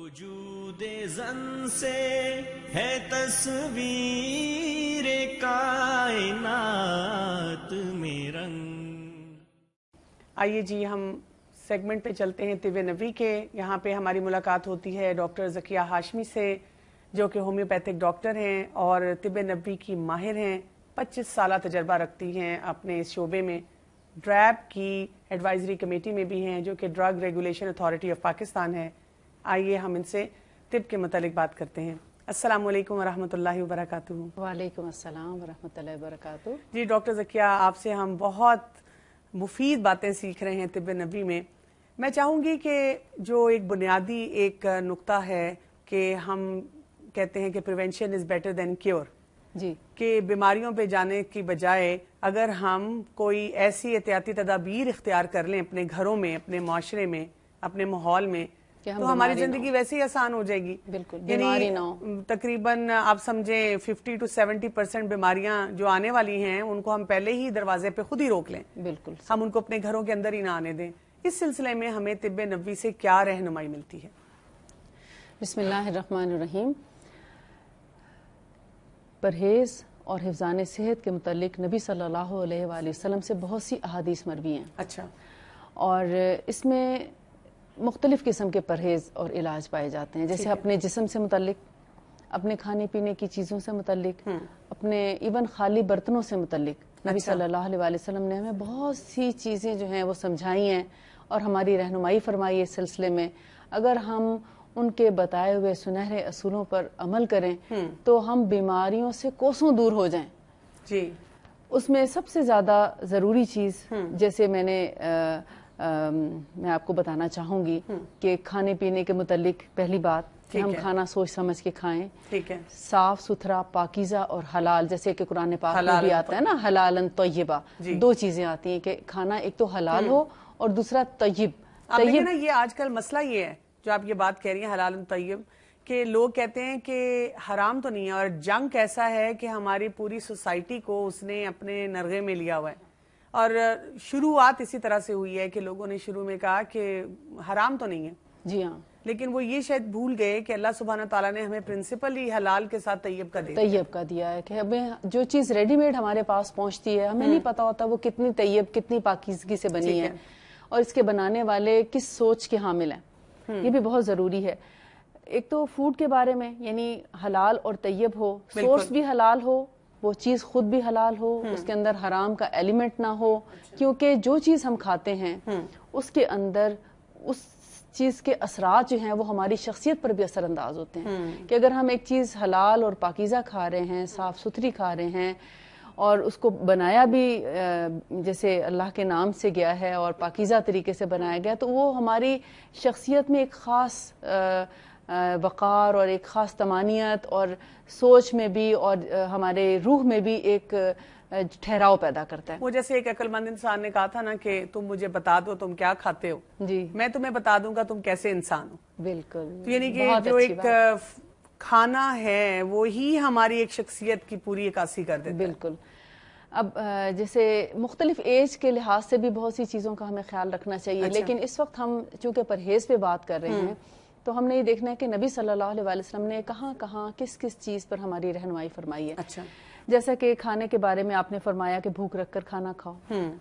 وجود زن سے ہے تصویر کائنات میں رنگ۔ آئیے جی ہم سیگمنٹ پہ چلتے ہیں طب نبوی کے۔ یہاں پہ ہماری ملاقات ہوتی ہے ڈاکٹر ذکیہ ہاشمی سے، جو کہ ہومیوپیتھک ڈاکٹر ہیں اور طب نبوی کی ماہر ہیں، 25 سالہ تجربہ رکھتی ہیں اپنے اس شعبے میں، ڈریپ کی ایڈوائزری کمیٹی میں بھی ہیں جو کہ drug regulation authority of Pakistan ہے۔ آئیے ہم ان سے طب کے متعلق بات کرتے ہیں۔ السلام علیکم ورحمۃ اللہ وبرکاتہ۔ وعلیکم السلام ورحمۃ اللہ وبرکاتہ۔ جی ڈاکٹر ذکیہ، آپ سے ہم بہت مفید باتیں سیکھ رہے ہیں طب نبوی میں۔ میں چاہوں گی کہ جو ایک بنیادی ایک نقطہ ہے کہ ہم کہتے ہیں کہ prevention is better than cure, جی، کہ بیماریوں پہ جانے کی بجائے اگر ہم کوئی ایسی احتیاطی تدابیر اختیار کر لیں اپنے گھروں میں، اپنے معاشرے میں، اپنے ماحول میں، تو ہماری زندگی ویسے ہی آسان ہو جائے گی۔ بالکل، بیماری نہ ہو۔ تقریباً آپ سمجھیں 50 to 70% بیماریاں جو آنے والی ہیں ان کو ہم پہلے ہی دروازے پہ خود ہی روک لیں، بالکل، ہم ان کو اپنے گھروں کے اندر ہی نہ آنے دیں۔ اس سلسلے میں ہمیں طب نبوی سے کیا رہنمائی ملتی ہے؟ بسم اللہ الرحمن الرحیم۔ پرہیز اور حفظان صحت کے متعلق نبی صلی اللہ علیہ وآلہ وسلم سے بہت سی احادیث مروی ہیں۔ اچھا۔ اور اس میں مختلف قسم کے پرہیز اور علاج پائے جاتے ہیں، جیسے اپنے جسم سے متعلق، اپنے کھانے پینے کی چیزوں سے متعلق، اپنے ایون خالی برتنوں سے متعلق نبی صلی اللہ علیہ وآلہ وسلم نے ہمیں بہت سی چیزیں جو ہیں وہ سمجھائی ہیں اور ہماری رہنمائی فرمائی اس سلسلے میں۔ اگر ہم ان کے بتائے ہوئے سنہرے اصولوں پر عمل کریں تو ہم بیماریوں سے کوسوں دور ہو جائیں۔ جی، اس میں سب سے زیادہ ضروری چیز، جیسے میں آپ کو بتانا چاہوں گی کہ کھانے پینے کے متعلق پہلی بات کہ ہم کھانا سوچ سمجھ کے کھائیں، ٹھیک ہے، صاف ستھرا، پاکیزہ اور حلال، جیسے کہ قرآن پاک میں بھی آتا ہے نا حلالن طیبہ، دو چیزیں آتی ہیں کہ کھانا ایک تو حلال ہو اور دوسرا طیب۔ آپ دیکھیں نا، یہ آج کل مسئلہ یہ ہے جو آپ یہ بات کہہ رہی ہیں حلال طیب، کہ لوگ کہتے ہیں کہ حرام تو نہیں ہے، اور جنک ایسا ہے کہ ہماری پوری سوسائٹی کو اس نے اپنے نرغے میں لیا ہوا ہے۔ اور شروعات اسی طرح سے ہوئی ہے کہ لوگوں نے شروع میں کہا کہ حرام تو نہیں ہے، جی ہاں، لیکن وہ یہ شاید بھول گئے کہ اللہ سبحانہ تعالیٰ نے ہمیں پرنسپل ہی حلال کے ساتھ طیب کا دیا ہے کہ ہمیں جو چیز ریڈی میڈ ہمارے پاس پہنچتی ہے ہمیں نہیں پتا ہوتا وہ کتنی طیب، کتنی پاکیزگی سے بنی ہے، اور اس کے بنانے والے کس سوچ کے حامل ہیں، یہ بھی بہت ضروری ہے۔ ایک تو فوڈ کے بارے میں، یعنی حلال اور طیب ہو، سورس بھی حلال ہو، وہ چیز خود بھی حلال ہو، اس کے اندر حرام کا ایلیمنٹ نہ ہو، کیونکہ جو چیز ہم کھاتے ہیں اس کے اندر اس چیز کے اثرات جو ہیں وہ ہماری شخصیت پر بھی اثر انداز ہوتے ہیں۔ کہ اگر ہم ایک چیز حلال اور پاکیزہ کھا رہے ہیں، صاف ستھری کھا رہے ہیں، اور اس کو بنایا بھی جیسے اللہ کے نام سے گیا ہے اور پاکیزہ طریقے سے بنایا گیا، تو وہ ہماری شخصیت میں ایک خاص وقار اور ایک خاص طمانینت اور سوچ میں بھی اور ہمارے روح میں بھی ایک ٹھہراؤ پیدا کرتا ہے۔ وہ جیسے ایک عقل مند انسان نے کہا تھا نا کہ تم مجھے بتا دو تم کیا کھاتے ہو، جی، میں تمہیں بتا دوں گا تم کیسے انسان ہو۔ بالکل، یعنی کہ جو ایک کھانا ہے وہی ہماری ایک شخصیت کی پوری عکاسی کر دیتا ہے۔ بالکل۔ اب جیسے مختلف ایج کے لحاظ سے بھی بہت سی چیزوں کا ہمیں خیال رکھنا چاہیے، لیکن اس وقت ہم چونکہ پرہیز پہ بات کر رہے ہیں تو ہم نے یہ دیکھنا ہے کہ نبی صلی اللہ علیہ وسلم نے کہاں کہاں کس کس چیز پر ہماری رہنمائی فرمائی ہے۔ اچھا، جیسا کہ کھانے کے بارے میں آپ نے فرمایا کہ بھوک رکھ کر کھانا کھاؤ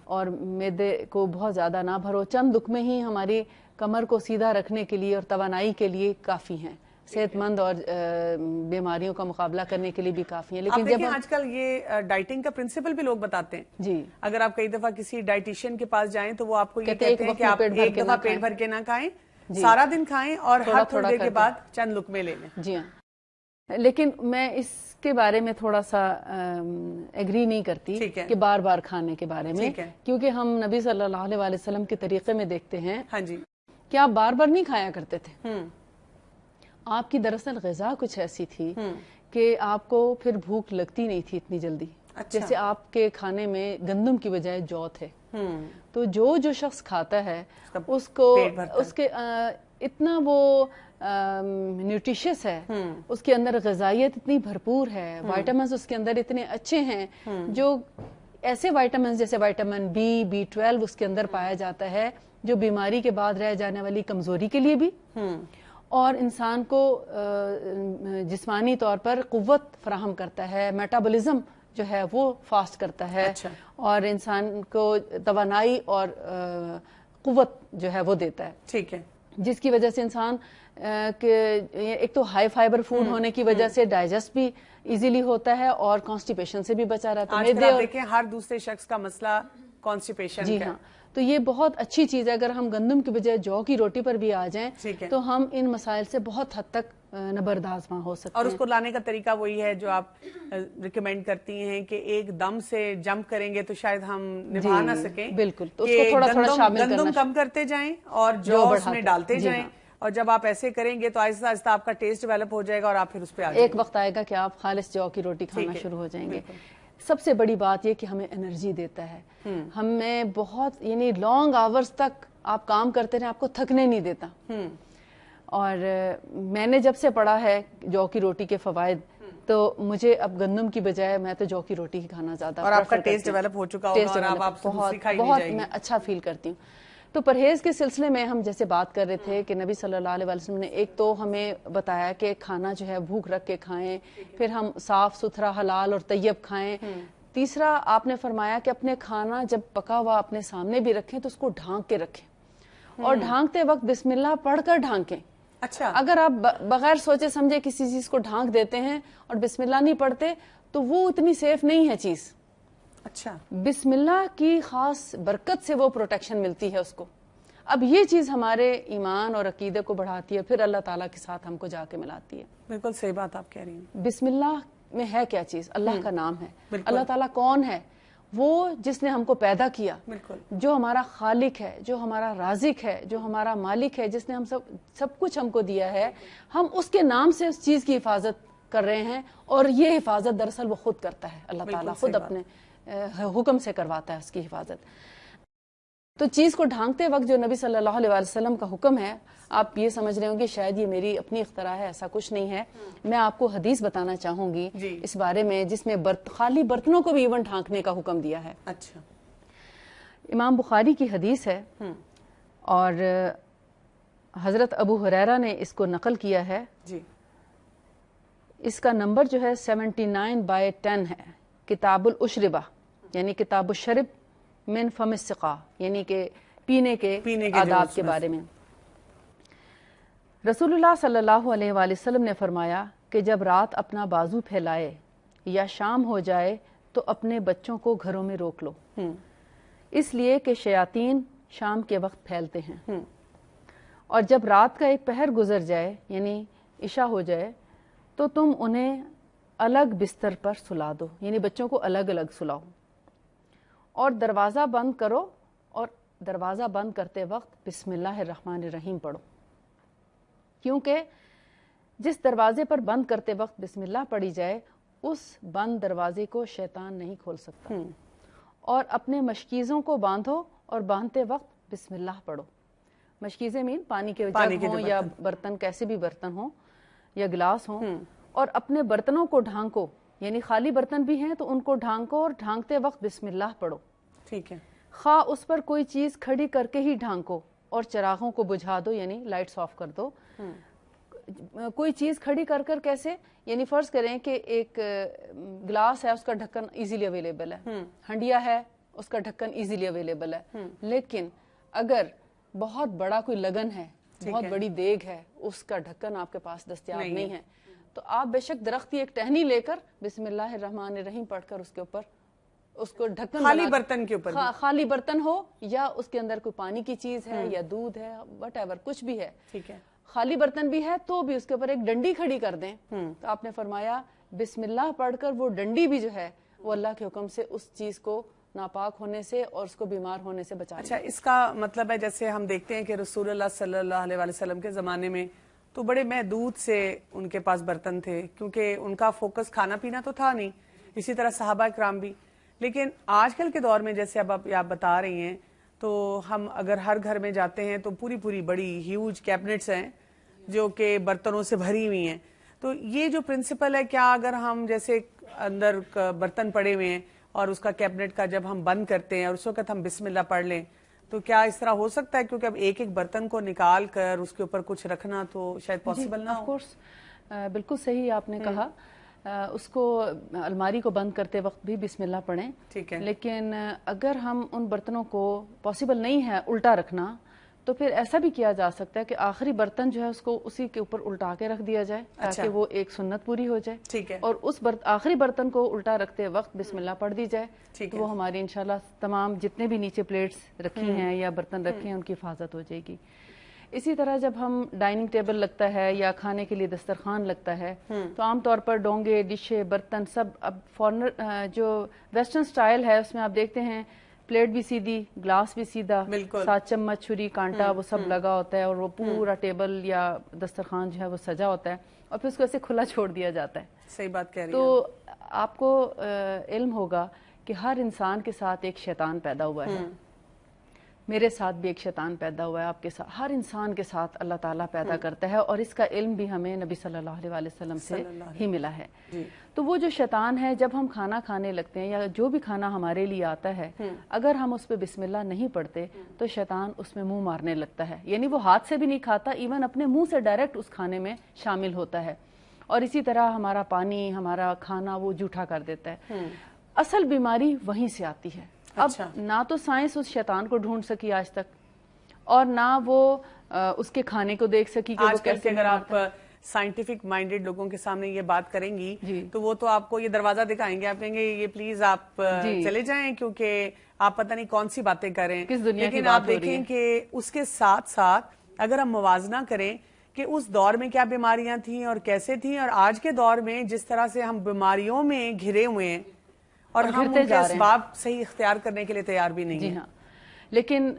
اور معدے کو بہت زیادہ نہ بھرو، چند لقمے ہی ہماری کمر کو سیدھا رکھنے کے لیے اور توانائی کے لیے کافی ہیں، صحت مند اور بیماریوں کا مقابلہ کرنے کے لیے بھی کافی ہیں۔ لیکن دیکھیں آج کل یہ ڈائٹنگ کا پرنسپل بھی لوگ بتاتے ہیں۔ جی، اگر آپ کئی دفعہ کسی ڈائٹیشین کے پاس جائیں تو وہ آپ کو یہ کہتے ہیں کہ آپ ایک دفعہ پیٹ بھر کے نہ کھائیں، سارا دن کھائیں اور ہر تھوڑی دیر کے بعد چند لقمے لے لیں۔ جی ہاں، لیکن میں اس کے بارے میں تھوڑا سا ایگری نہیں کرتی کہ بار بار کھانے کے بارے میں، کیونکہ ہم نبی صلی اللہ علیہ وسلم کے طریقے میں دیکھتے ہیں کہ آپ بار بار نہیں کھایا کرتے تھے۔ آپ کی دراصل غذا کچھ ایسی تھی کہ آپ کو پھر بھوک لگتی نہیں تھی اتنی جلدی۔ جیسے آپ کے کھانے میں گندم کی بجائے جو تھے، تو جو شخص کھاتا ہے اس کو اس کے اتنا وہ نیوٹریشس ہے، اس کے اندر غذائیت اتنی بھرپور ہے، وائٹامنز اس کے اندر اتنے اچھے ہیں، جو ایسے وائٹامنز جیسے وائٹامن B12 اس کے اندر پایا جاتا ہے جو بیماری کے بعد رہ جانے والی کمزوری کے لیے بھی اور انسان کو جسمانی طور پر قوت فراہم کرتا ہے، میٹابولزم جو ہے وہ فاسٹ کرتا ہے، اور انسان کو توانائی اور قوت جو ہے وہ دیتا ہے. ٹھیک ہے. جس کی وجہ سے انسان ایک تو ہائی فائبر فوڈ ہونے کی وجہ سے ڈائجسٹ بھی ایزیلی ہوتا ہے اور کانسٹیپیشن سے بھی بچا رہتا ہے. آج کل آپ دیکھیں ہر دوسرے شخص کا مسئلہ کانسٹیپیشن کا. جی ہاں، تو یہ بہت اچھی چیز ہے. اگر ہم گندم کی بجائے جو کی روٹی پر بھی آ جائیں تو ہم ان مسائل سے بہت حد تک نبرداز ہو سکتے ہیں. اور اس کو لانے کا طریقہ وہی ہے جو آپ ریکمینڈ کرتی ہیں کہ ایک دم سے جمپ کریں گے تو شاید ہم نبھا نہ سکیں. بالکل، تو اس کو تھوڑا تھوڑا شامل کرنا، گندم کم کرتے جائیں اور جو اس میں ڈالتے جائیں، اور جب آپ ایسے کریں گے تو آہستہ آہستہ آپ کا ٹیسٹ ڈیولپ ہو جائے گا اور آپ پھر اس پہ ایک وقت آئے گا کہ آپ خالص جو کی روٹی کھانا شروع ہو جائیں گے. سب سے بڑی بات یہ کہ ہمیں انرجی دیتا ہے. ہمیں بہت یعنی لانگ آورز تک آپ کام کرتے رہے، آپ کو تھکنے نہیں دیتا. اور میں نے جب سے پڑھا ہے جو کی روٹی کے فوائد، تو مجھے اب گندم کی بجائے میں تو جو کی روٹی ہی کھانا زیادہ. اور آپ کا ٹیسٹ ڈیولپ ہو چکا ہوگا اور اب آپ سے دوسری کھائی نہیں جائے گی. میں اچھا فیل کرتی ہوں. تو پرہیز کے سلسلے میں ہم جیسے بات کر رہے تھے کہ نبی صلی اللہ علیہ وسلم نے ایک تو ہمیں بتایا کہ کھانا جو ہے بھوک رکھ کے کھائیں، پھر ہم صاف ستھرا حلال اور طیب کھائیں. تیسرا آپ نے فرمایا کہ اپنے کھانا جب پکا ہوا اپنے سامنے بھی رکھیں تو اس کو ڈھانک کے رکھیں، اور ڈھانکتے وقت بسم اللہ پڑھ کر ڈھانکیں. اچھا، اگر آپ بغیر سوچے سمجھے کسی چیز کو ڈھانک دیتے ہیں اور بسم اللہ نہیں پڑھتے تو وہ اتنی سیف نہیں ہے چیز. اچھا، بسم اللہ کی خاص برکت سے وہ پروٹیکشن ملتی ہے اس کو. اب یہ چیز ہمارے ایمان اور عقیدے کو بڑھاتی ہے، پھر اللہ تعالیٰ کے ساتھ ہم کو جا کے ملاتی ہے. بالکل صحیح بات آپ کہہ رہی ہیں. بسم اللہ میں ہے کیا چیز؟ اللہ کا نام ہے. اللہ تعالیٰ کون ہے؟ وہ جس نے ہم کو پیدا کیا، جو ہمارا خالق ہے، جو ہمارا رازق ہے، جو ہمارا مالک ہے، جس نے ہم سب کچھ ہم کو دیا ہے. ہم اس کے نام سے اس چیز کی حفاظت کر رہے ہیں، اور یہ حفاظت دراصل وہ خود کرتا ہے. اللہ تعالیٰ خود اپنے حکم سے کرواتا ہے اس کی حفاظت. تو چیز کو ڈھانکتے وقت جو نبی صلی اللہ علیہ وسلم کا حکم ہے، آپ یہ سمجھ رہے ہوں گے شاید یہ میری اپنی اختراع ہے، ایسا کچھ نہیں ہے. میں آپ کو حدیث بتانا چاہوں گی اس بارے میں جس میں خالی برتنوں کو بھی ایون ڈھانکنے کا حکم دیا ہے. اچھا، امام بخاری کی حدیث ہے اور حضرت ابو ہریرہ نے اس کو نقل کیا ہے. اس کا نمبر جو ہے 79/10 ہے. کتاب الاشربہ یعنی کتاب الشرب من فم السقا، یعنی کہ پینے کے آداب کے بارے میں. رسول اللہ صلی اللہ علیہ وآلہ وسلم نے فرمایا کہ جب رات اپنا بازو پھیلائے یا شام ہو جائے تو اپنے بچوں کو گھروں میں روک لو، اس لیے کہ شیاطین شام کے وقت پھیلتے ہیں. اور جب رات کا ایک پہر گزر جائے یعنی عشاء ہو جائے تو تم انہیں الگ بستر پر سلا دو، یعنی بچوں کو الگ الگ سلاؤ، اور دروازہ بند کرو، اور دروازہ بند کرتے وقت بسم اللہ الرحمن الرحیم پڑھو، کیونکہ جس دروازے پر بند کرتے وقت بسم اللہ پڑھی جائے اس بند دروازے کو شیطان نہیں کھول سکتا. اور اپنے مشکیزوں کو باندھو اور باندھتے وقت بسم اللہ پڑھو. مشکیزیں مین پانی کے جگ ہوں یا برتن، کیسے بھی برتن ہوں یا گلاس ہوں، اور اپنے برتنوں کو ڈھانکو، یعنی خالی برتن بھی ہیں تو ان کو ڈھانکو اور ڈھانکتے وقت بسم اللہ پڑھو. ٹھیک ہے. خواہ اس پر کوئی چیز کھڑی کر کے ہی ڈھانکو اور چراغوں کو بجھا دو، یعنی لائٹس آف کر دو. کوئی چیز کھڑی کر کر کیسے؟ یعنی فرض کریں کہ ایک گلاس ہے، اس کا ڈھکن ایزیلی اویلیبل ہے، ہنڈیا ہے، اس کا ڈھکن ایزیلی اویلیبل ہے. لیکن اگر بہت بڑا کوئی لگن ہے، بہت بڑی دیگ ہے، اس کا ڈھکن آپ کے پاس دستیاب نہیں ہے، تو آپ بے شک درخت کی ایک ٹہنی لے کر بسم اللہ الرحمن الرحیم پڑھ کر اس کے اوپر اس کو ڈھکن، خالی برتن کے اوپر، خالی برتن ہو یا اس کے اندر کوئی پانی کی چیز ہے یا دودھ ہے، وٹ ایور کچھ بھی ہے، ٹھیک ہے، خالی برتن بھی ہے تو بھی اس کے اوپر ایک ڈنڈی کھڑی کر دیں. تو آپ نے فرمایا بسم اللہ پڑھ کر وہ ڈنڈی بھی جو ہے وہ اللہ کے حکم سے اس چیز کو ناپاک ہونے سے اور اس کو بیمار ہونے سے بچا. اچھا، اس کا مطلب ہے جیسے ہم دیکھتے ہیں کہ رسول اللہ صلی اللہ علیہ وسلم کے زمانے میں تو بڑے محدود سے ان کے پاس برتن تھے، کیونکہ ان کا فوکس کھانا پینا تو تھا نہیں. اسی طرح صحابہ کرام بھی. لیکن آج کل کے دور میں جیسے اب آپ بتا رہی ہیں تو ہم اگر ہر گھر میں جاتے ہیں تو پوری بڑی ہیوج کیبنٹس ہیں جو کہ برتنوں سے بھری ہوئی ہیں. تو یہ جو پرنسپل ہے، کیا اگر ہم جیسے اندر برتن پڑے ہوئے ہیں اور اس کا کیبنٹ کا جب ہم بند کرتے ہیں اور اس وقت ہم بسم اللہ پڑھ لیں تو کیا اس طرح ہو سکتا ہے؟ کیونکہ اب ایک ایک برتن کو نکال کر اس کے اوپر کچھ رکھنا تو شاید پاسبل نہ ہو. کورس بالکل صحیح آپ نے کہا. اس کو الماری کو بند کرتے وقت بھی بسم اللہ پڑھیں. ٹھیک ہے. لیکن اگر ہم ان برتنوں کو پاسبل نہیں ہے الٹا رکھنا تو پھر ایسا بھی کیا جا سکتا ہے کہ آخری برتن جو ہے اس کو اسی کے اوپر الٹا کے رکھ دیا جائے تاکہ وہ ایک سنت پوری ہو جائے. ٹھیک ہے. اور اس آخری برتن کو الٹا رکھتے وقت بسم اللہ پڑھ دی جائے تو وہ ہماری انشاءاللہ تمام جتنے بھی نیچے پلیٹس رکھی ہیں یا برتن رکھے ہیں ان کی حفاظت ہو جائے گی. اسی طرح جب ہم ڈائننگ ٹیبل لگتا ہے یا کھانے کے لیے دسترخوان لگتا ہے تو عام طور پر ڈونگے ڈشے برتن سب اب فارنر جو ویسٹرن سٹائل ہے اس میں آپ دیکھتے ہیں پلیٹ بھی سیدھی گلاس بھی سیدھا ساتھ چمچ چھری کانٹا وہ سب لگا ہوتا ہے اور وہ پورا ٹیبل یا دسترخوان جو ہے وہ سجا ہوتا ہے اور پھر اس کو ایسے کھلا چھوڑ دیا جاتا ہے. صحیح بات کہہ رہی ہیں. تو آپ کو علم ہوگا کہ ہر انسان کے ساتھ ایک شیطان پیدا ہوا ہے. میرے ساتھ بھی ایک شیطان پیدا ہوا ہے, آپ کے ساتھ, ہر انسان کے ساتھ اللہ تعالیٰ پیدا کرتا ہے اور اس کا علم بھی ہمیں نبی صلی اللہ علیہ وسلم سے ہی ملا ہے. تو وہ جو شیطان ہے جب ہم کھانا کھانے لگتے ہیں یا جو بھی کھانا ہمارے لیے آتا ہے اگر ہم اس پہ بسم اللہ نہیں پڑھتے تو شیطان اس میں منہ مارنے لگتا ہے. یعنی وہ ہاتھ سے بھی نہیں کھاتا, ایون اپنے منہ سے ڈائریکٹ اس کھانے میں شامل ہوتا ہے اور اسی طرح ہمارا پانی ہمارا کھانا وہ جھوٹا کر دیتا ہے. اصل بیماری وہیں سے آتی ہے. اب نہ تو سائنس اس شیطان کو ڈھونڈ سکی آج تک اور نہ وہ اس کے کھانے کو دیکھ سکی کہ وہ کیسے. اگر آپ سائنٹیفک مائنڈیڈ لوگوں کے سامنے یہ بات کریں گی تو وہ تو آپ کو یہ دروازہ دکھائیں گے, آپ کہیں گے یہ پلیز آپ چلے جائیں کیونکہ آپ پتہ نہیں کون سی باتیں کریں. لیکن آپ دیکھیں کہ اس کے ساتھ ساتھ اگر ہم موازنہ کریں کہ اس دور میں کیا بیماریاں تھیں اور کیسے تھیں اور آج کے دور میں جس طرح سے ہم بیماریوں میں گھرے ہوئے ہیں اور ہم ان کے اسباب صحیح اختیار کرنے کے لیے تیار بھی نہیں ہیں. لیکن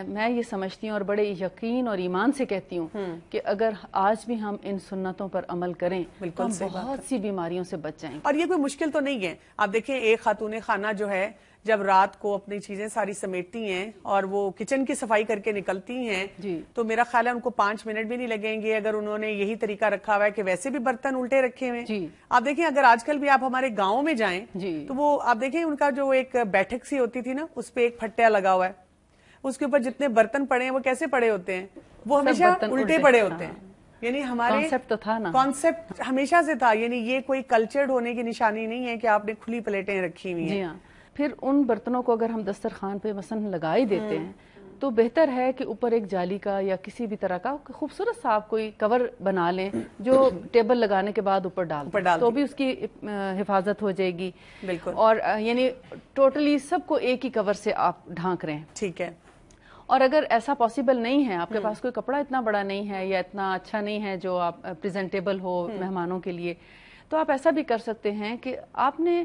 میں یہ سمجھتی ہوں اور بڑے یقین اور ایمان سے کہتی ہوں کہ اگر آج بھی ہم ان سنتوں پر عمل کریں تو ہم بہت سی بیماریوں سے بچ جائیں گے. اور یہ کوئی مشکل تو نہیں ہے. آپ دیکھیں ایک خاتون خانہ جو ہے جب رات کو اپنی چیزیں ساری سمیٹتی ہیں اور وہ کچن کی صفائی کر کے نکلتی ہیں تو میرا خیال ہے ان کو 5 منٹ بھی نہیں لگیں گے اگر انہوں نے یہی طریقہ رکھا ہوا ہے کہ ویسے بھی برتن الٹے رکھے ہوئے. آپ دیکھیں اگر آج کل بھی آپ ہمارے گاؤں میں جائیں تو وہ آپ دیکھیں ان کا جو ایک بیٹھک سی ہوتی تھی نا اس پہ ایک پھٹیا لگا ہوا ہے, اس کے اوپر جتنے برتن پڑے ہیں وہ کیسے پڑے ہوتے ہیں, وہ ہمیشہ الٹے پڑے ہوتے ہیں. یعنی ہمارے کانسیپٹ ہمیشہ سے تھا, یعنی یہ کوئی کلچرڈ ہونے کی نشانی نہیں ہے کہ آپ نے کھلی پلیٹیں رکھی ہوئی ہیں. پھر ان برتنوں کو اگر ہم دسترخوان پہ مثلا لگا ہی دیتے ہیں تو بہتر ہے کہ اوپر ایک جالی کا یا کسی بھی طرح کا خوبصورت سا آپ کوئی کور بنا لیں جو ٹیبل لگانے کے بعد اوپر ڈال تو بھی اس کی حفاظت ہو جائے گی. بالکل. اور یعنی ٹوٹلی سب کو ایک ہی کور سے آپ ڈھانک رہے ہیں. ٹھیک ہے. اور اگر ایسا پاسبل نہیں ہے, آپ کے پاس کوئی کپڑا اتنا بڑا نہیں ہے یا اتنا اچھا نہیں ہے جو آپ پریزنٹیبل ہو مہمانوں کے لیے, تو آپ ایسا بھی کر سکتے ہیں کہ آپ نے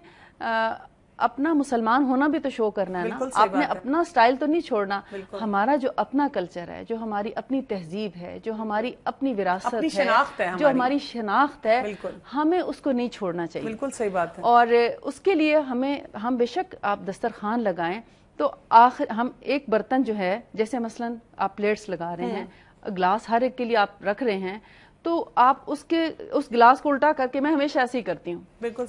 اپنا مسلمان ہونا بھی تو شو کرنا ہے نا, آپ نے اپنا سٹائل تو نہیں چھوڑنا. ہمارا جو اپنا کلچر ہے, جو ہماری اپنی تہذیب ہے, جو ہماری اپنی وراثت ہے, جو ہماری شناخت ہے, ہمیں اس کو نہیں چھوڑنا چاہیے. بالکل صحیح بات ہے. اور اس کے لیے ہم بے شک آپ دسترخوان لگائیں تو آخر ہم ایک برتن جو ہے جیسے مثلا آپ پلیٹس لگا رہے ہیں, گلاس ہر ایک کے لیے آپ رکھ رہے ہیں تو آپ اس گلاس کو الٹا کر کے, میں ہمیشہ ایسے ہی کرتی ہوں.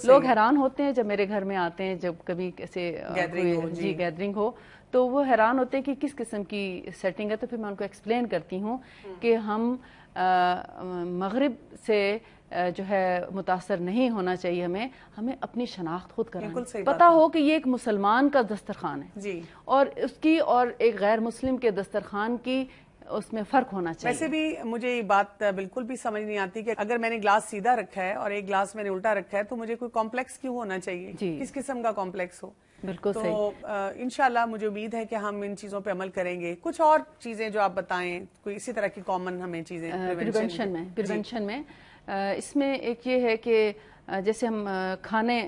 لوگ حیران ہوتے ہیں جب میرے گھر میں آتے ہیں, جب کبھی ایسے گیدرنگ ہو تو وہ حیران ہوتے ہیں کہ کس قسم کی سیٹنگ ہے. تو پھر میں ان کو ایکسپلین کرتی ہوں کہ ہم مغرب سے جو ہے متاثر نہیں ہونا چاہیے, ہمیں اپنی شناخت خود کرنا پتا ہو کہ یہ ایک مسلمان کا دسترخوان ہے اور اس کی اور ایک غیر مسلم کے دسترخوان کی اس میں فرق ہونا چاہیے. ویسے بھی مجھے یہ بات بالکل بھی سمجھ نہیں آتی کہ اگر میں نے گلاس سیدھا رکھا ہے اور ایک گلاس میں نے الٹا رکھا ہے تو مجھے کوئی کمپلیکس کیوں ہونا چاہیے, کس قسم کا کمپلیکس ہو. بالکل تو انشاءاللہ مجھے امید ہے کہ ہم ان چیزوں پہ عمل کریں گے. کچھ اور چیزیں جو آپ بتائیں, کوئی اسی طرح کی کامن ہمیں چیزیں پریونشن میں اس میں ایک یہ ہے کہ جیسے ہم کھانے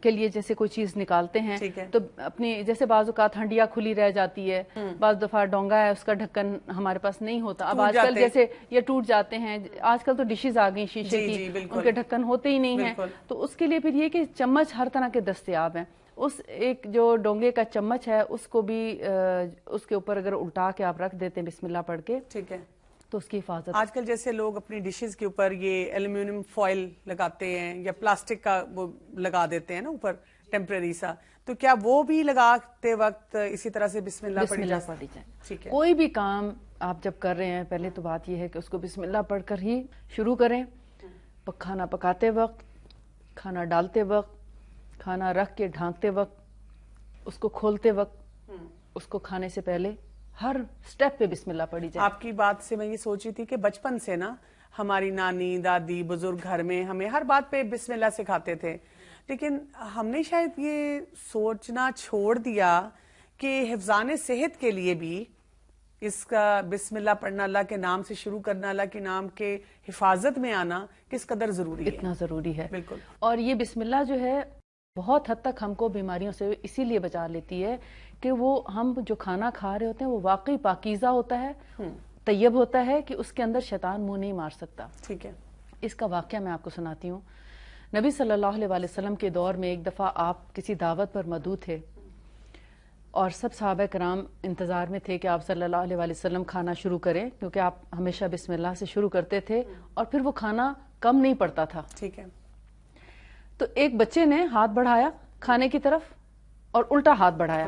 کے لیے جیسے کوئی چیز نکالتے ہیں تو اپنی جیسے بعض اوقات ہنڈیا کھلی رہ جاتی ہے, بعض دفعہ ڈونگا ہے اس کا ڈھکن ہمارے پاس نہیں ہوتا. اب آج کل جیسے یہ ٹوٹ جاتے ہیں, آج کل تو ڈشز آ گئی شیشے کی, ان کے ڈھکن ہوتے ہی نہیں ہیں. تو اس کے لیے پھر یہ کہ چمچ ہر طرح کے دستیاب ہیں. اس ایک جو ڈونگے کا چمچ ہے اس کو بھی اس کے اوپر اگر الٹا کے آپ رکھ دیتے ہیں بسم اللہ پڑھ کے, ٹھیک ہے, تو اس کی حفاظت. آج کل جیسے لوگ اپنی ڈشز کے اوپر یہ ایلومینیم فوائل لگاتے ہیں یا پلاسٹک کا وہ لگا دیتے ہیں نا اوپر ٹیمپرری سا, تو کیا وہ بھی لگاتے وقت اسی طرح سے بسم اللہ بسم اللہ پڑھی جائے. ٹھیک ہے. کوئی بھی کام آپ جب کر رہے ہیں پہلے تو بات یہ ہے کہ اس کو بسم اللہ پڑھ کر ہی شروع کریں. کھانا پکاتے وقت، کھانا ڈالتے وقت، کھانا رکھ کے ڈھانکتے وقت، اس کو کھولتے وقت، اس کو کھانے سے پہلے ہر سٹیپ پہ بسم اللہ پڑھی جائے. آپ کی بات سے میں یہ سوچ رہی تھی کہ بچپن سے نا ہماری نانی دادی بزرگ گھر میں ہمیں ہر بات پہ بسم اللہ سکھاتے تھے، لیکن ہم نے شاید یہ سوچنا چھوڑ دیا کہ حفظان صحت کے لیے بھی اس کا بسم اللہ پڑھنا، اللہ کے نام سے شروع کرنا، اللہ کے نام کے حفاظت میں آنا کس قدر ضروری ہے. اتنا ضروری ہے. بالکل. اور یہ بسم اللہ جو ہے بہت حد تک ہم کو بیماریوں سے اسی لیے بچا لیتی ہے کہ وہ ہم جو کھانا کھا رہے ہوتے ہیں وہ واقعی پاکیزہ ہوتا ہے، طیب ہوتا ہے کہ اس کے اندر شیطان منہ نہیں مار سکتا. ٹھیک ہے. اس کا واقعہ میں آپ کو سناتی ہوں. نبی صلی اللہ علیہ وسلم کے دور میں ایک دفعہ آپ کسی دعوت پر مدعو تھے اور سب صحابہ کرام انتظار میں تھے کہ آپ صلی اللہ علیہ وسلم کھانا شروع کریں، کیونکہ آپ ہمیشہ بسم اللہ سے شروع کرتے تھے اور پھر وہ کھانا کم نہیں پڑتا تھا. ٹھیک ہے. تو ایک بچے نے ہاتھ بڑھایا کھانے کی طرف اور الٹا ہاتھ بڑھایا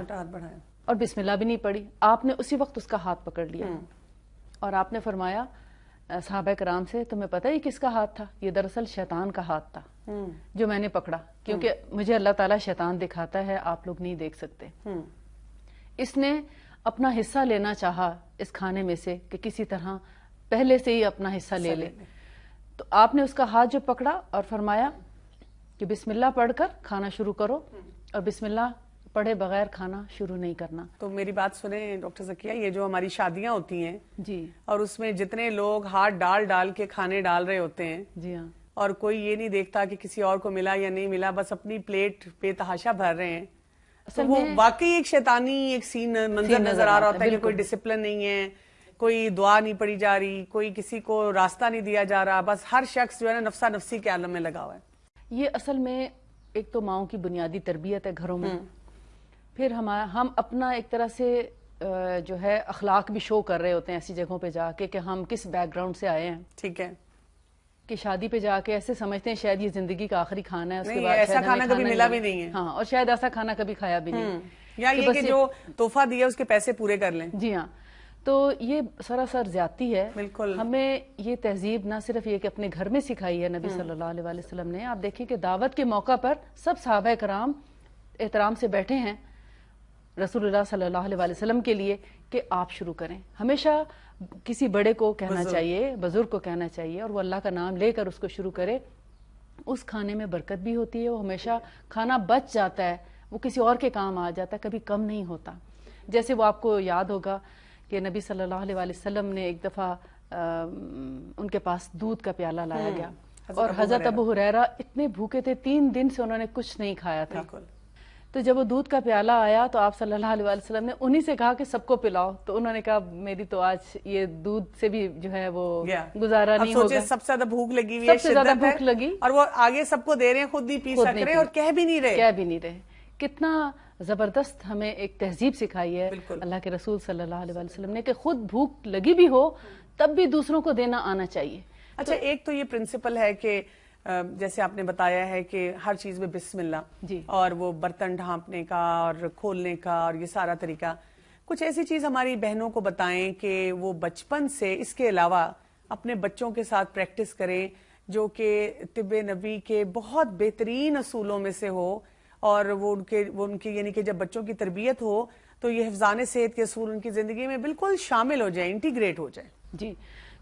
اور بسم اللہ بھی نہیں پڑھی. آپ نے اسی وقت اس کا ہاتھ پکڑ لیا اور آپ نے فرمایا صحابہ کرام سے، تمہیں پتہ ہی کس کا ہاتھ تھا؟ یہ دراصل شیطان کا ہاتھ تھا جو میں نے پکڑا، کیونکہ مجھے اللہ تعالیٰ شیطان دکھاتا ہے، آپ لوگ نہیں دیکھ سکتے. اس نے اپنا حصہ لینا چاہا اس کھانے میں سے کہ کسی طرح پہلے سے ہی اپنا حصہ لے لے. تو آپ نے اس کا ہاتھ جو پکڑا اور فرمایا کہ بسم اللہ پڑھ کر کھانا شروع کرو اور بسم اللہ پڑھے بغیر کھانا شروع نہیں کرنا. تو میری بات سنیں ڈاکٹر ذکیہ، یہ جو ہماری شادیاں ہوتی ہیں جی اور اس میں جتنے لوگ ہاتھ ڈال کے کھانے ڈال رہے ہوتے ہیں، جی ہاں، اور کوئی یہ نہیں دیکھتا کہ کسی اور کو ملا یا نہیں ملا، بس اپنی پلیٹ بے تحاشا بھر رہے ہیں، تو وہ واقعی ایک شیطانی ایک سین منظر نظر آ رہا ہوتا ہے کہ کوئی ڈسپلن نہیں ہے، کوئی دعا نہیں پڑھی جا رہی، کوئی کسی کو راستہ نہیں دیا جا رہا، بس ہر شخص جو ہے نا نفسا نفسی کے عالم میں لگا ہوا ہے. یہ اصل میں ایک تو ماؤں کی بنیادی تربیت ہے گھروں میں، پھر ہم اپنا ایک طرح سے جو ہے اخلاق بھی شو کر رہے ہوتے ہیں ایسی جگہوں پہ جا کے کہ ہم کس بیک گراؤنڈ سے آئے ہیں. ٹھیک ہے. کہ شادی پہ جا کے ایسے سمجھتے ہیں شاید یہ زندگی کا آخری کھانا ہے، اس کے بعد ایسا کھانا کبھی ملا بھی نہیں ہے. ہاں، اور شاید ایسا کھانا کبھی کھایا بھی نہیں، یا یہ کہ جو تحفہ دیا اس کے پیسے پورے کر لیں. جی ہاں. تو یہ سراسر زیادتی ہے. بالکل. ہمیں یہ تہذیب نہ صرف یہ کہ اپنے گھر میں سکھائی ہے نبی صلی اللہ علیہ وسلم نے. آپ دیکھیں کہ دعوت کے موقع پر سب صحابہ کرام احترام سے بیٹھے ہیں رسول اللہ صلی اللہ علیہ وسلم کے لیے کہ آپ شروع کریں. ہمیشہ کسی بڑے کو کہنا چاہیے، بزرگ کو کہنا چاہیے، اور وہ اللہ کا نام لے کر اس کو شروع کرے. اس کھانے میں برکت بھی ہوتی ہے، وہ ہمیشہ کھانا بچ جاتا ہے، وہ کسی اور کے کام آ جاتا ہے، کبھی کم نہیں ہوتا. جیسے وہ آپ کو یاد ہوگا کہ نبی صلی اللہ علیہ وسلم نے ایک دفعہ ان کے پاس دودھ کا پیالہ لایا گیا اور حضرت ابو ہریرہ اتنے بھوکے تھے، 3 دن سے انہوں نے کچھ نہیں کھایا تھا. تو جب وہ دودھ کا پیالہ آیا تو آپ صلی اللہ علیہ وسلم نے انہی سے کہا کہ سب کو پلاؤ. تو انہوں نے کہا میری تو آج یہ دودھ سے بھی جو ہے وہ گزارا نہیں ہوگا. سب سے زیادہ بھوک لگی ہوئی ہے، سب سے زیادہ بھوک لگی، اور وہ آگے سب کو دے رہے ہیں، خود نہیں پی سک رہے اور کہہ بھی نہیں رہے. کتنا زبردست ہمیں ایک تہذیب سکھائی ہے اللہ کے رسول صلی اللہ علیہ وسلم نے کہ خود بھوک لگی بھی ہو تب بھی دوسروں کو دینا آنا چاہیے. اچھا، ایک تو یہ پرنسپل ہے کہ جیسے آپ نے بتایا ہے کہ ہر چیز میں بسم اللہ، جی، اور وہ برتن ڈھانپنے کا اور کھولنے کا اور یہ سارا طریقہ. کچھ ایسی چیز ہماری بہنوں کو بتائیں کہ وہ بچپن سے اس کے علاوہ اپنے بچوں کے ساتھ پریکٹس کریں جو کہ طب نبوی کے بہت بہترین اصولوں میں سے ہو، اور وہ ان کے یعنی کہ جب بچوں کی تربیت ہو تو یہ حفظان صحت کے اصول ان کی زندگی میں بالکل شامل ہو جائیں، انٹیگریٹ ہو جائیں. جی،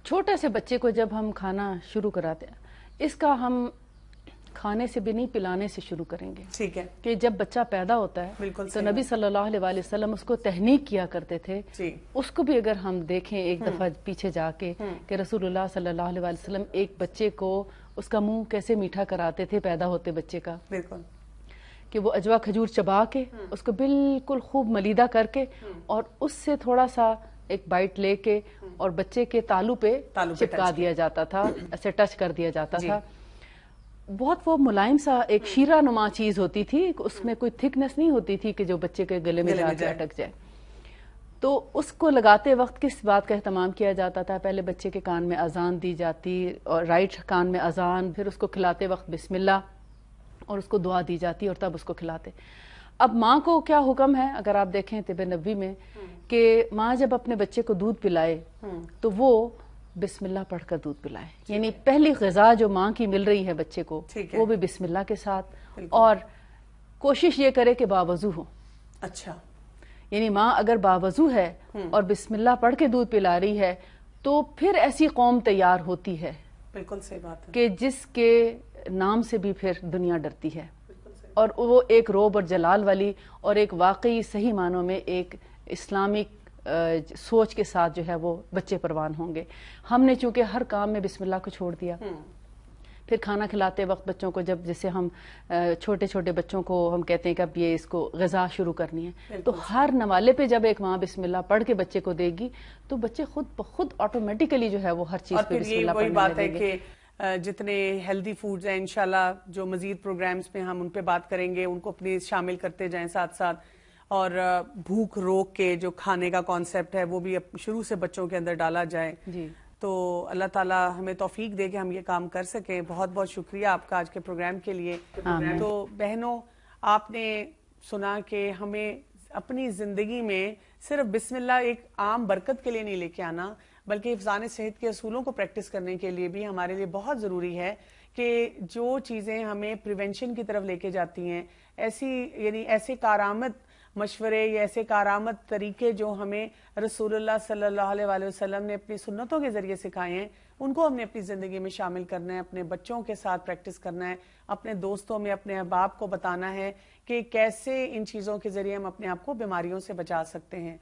چھوٹے سے بچے کو جب ہم کھانا شروع کراتے ہیں، اس کا ہم کھانے سے بھی نہیں پلانے سے شروع کریں گے. ٹھیک ہے. کہ جب بچہ پیدا ہوتا ہے تو نبی صلی اللہ علیہ وسلم اس کو تحنیک کیا کرتے تھے. اس کو بھی اگر ہم دیکھیں ایک دفعہ پیچھے جا کے کہ رسول اللہ صلی اللہ علیہ وسلم ایک بچے کو اس کا منہ کیسے میٹھا کراتے تھے پیدا ہوتے بچے کا. بالکل. کہ وہ اجوا کھجور چبا کے اس کو بالکل خوب ملیدہ کر کے اور اس سے تھوڑا سا ایک بائٹ لے کے اور بچے کے تالو پہ چپکا دیا جاتا تھا، ایسے ٹچ کر دیا جاتا تھا. بہت وہ ملائم سا ایک شیرہ نما چیز ہوتی تھی، اس میں کوئی تھکنس نہیں ہوتی تھی کہ جو بچے کے گلے میں جا کے اٹک جائے. تو اس کو لگاتے وقت کس بات کا اہتمام کیا جاتا تھا؟ پہلے بچے کے کان میں اذان دی جاتی اور رائٹ کان میں اذان، پھر اس کو کھلاتے وقت بسم اللہ اور اس کو دعا دی جاتی اور تب اس کو کھلاتے. اب ماں کو کیا حکم ہے اگر آپ دیکھیں طب نبوی میں کہ ماں جب اپنے بچے کو دودھ پلائے تو وہ بسم اللہ پڑھ کر دودھ پلائے، یعنی پہلی غذا جو ماں کی مل رہی ہے بچے کو وہ بھی بسم اللہ کے ساتھ، اور کوشش یہ کرے کہ باوضو ہو. اچھا، یعنی ماں اگر باوضو ہے اور بسم اللہ پڑھ کے دودھ پلا رہی ہے تو پھر ایسی قوم تیار ہوتی ہے بالکل صحیح بات ہے کہ جس کے نام سے بھی پھر دنیا ڈرتی ہے، اور وہ ایک روب اور جلال والی اور ایک واقعی صحیح معنوں میں ایک اسلامک سوچ کے ساتھ جو ہے وہ بچے پروان ہوں گے. ہم نے چونکہ ہر کام میں بسم اللہ کو چھوڑ دیا. پھر کھانا کھلاتے وقت بچوں کو جب جیسے ہم چھوٹے چھوٹے بچوں کو ہم کہتے ہیں کہ اب یہ اس کو غذا شروع کرنی ہے، تو ہر نوالے پہ جب ایک ماں بسم اللہ پڑھ کے بچے کو دے گی تو بچے خود بخود آٹومیٹیکلی جو ہے وہ ہر چیز پہ بسم اللہ پڑھنے لگیں گے. اور پھر یہ وہی بات ہے کہ جتنے ہیلدی فوڈز ہیں انشاءاللہ جو مزید پروگرامز میں ہم ان پہ بات کریں گے ان کو اپنی شامل کرتے جائیں ساتھ ساتھ، اور بھوک روک کے جو کھانے کا کانسیپٹ ہے وہ بھی شروع سے بچوں کے اندر ڈالا جائے. جی تو اللہ تعالیٰ ہمیں توفیق دے کہ ہم یہ کام کر سکیں. بہت بہت شکریہ آپ کا آج کے پروگرام کے لیے. تو بہنوں، آپ نے سنا کہ ہمیں اپنی زندگی میں صرف بسم اللہ ایک عام برکت کے لیے نہیں لے کے آنا، بلکہ حفظان صحت کے اصولوں کو پریکٹس کرنے کے لیے بھی ہمارے لیے بہت ضروری ہے کہ جو چیزیں ہمیں پریونشن کی طرف لے کے جاتی ہیں، ایسے کارآمد مشورے یا ایسے کارآمد طریقے جو ہمیں رسول اللہ صلی اللہ علیہ وآلہ وسلم نے اپنی سنتوں کے ذریعے سکھائے ہیں، ان کو ہم نے اپنی زندگی میں شامل کرنا ہے، اپنے بچوں کے ساتھ پریکٹس کرنا ہے، اپنے دوستوں میں اپنے احباب کو بتانا ہے کہ کیسے ان چیزوں کے ذریعے ہم اپنے آپ کو بیماریوں سے بچا سکتے ہیں.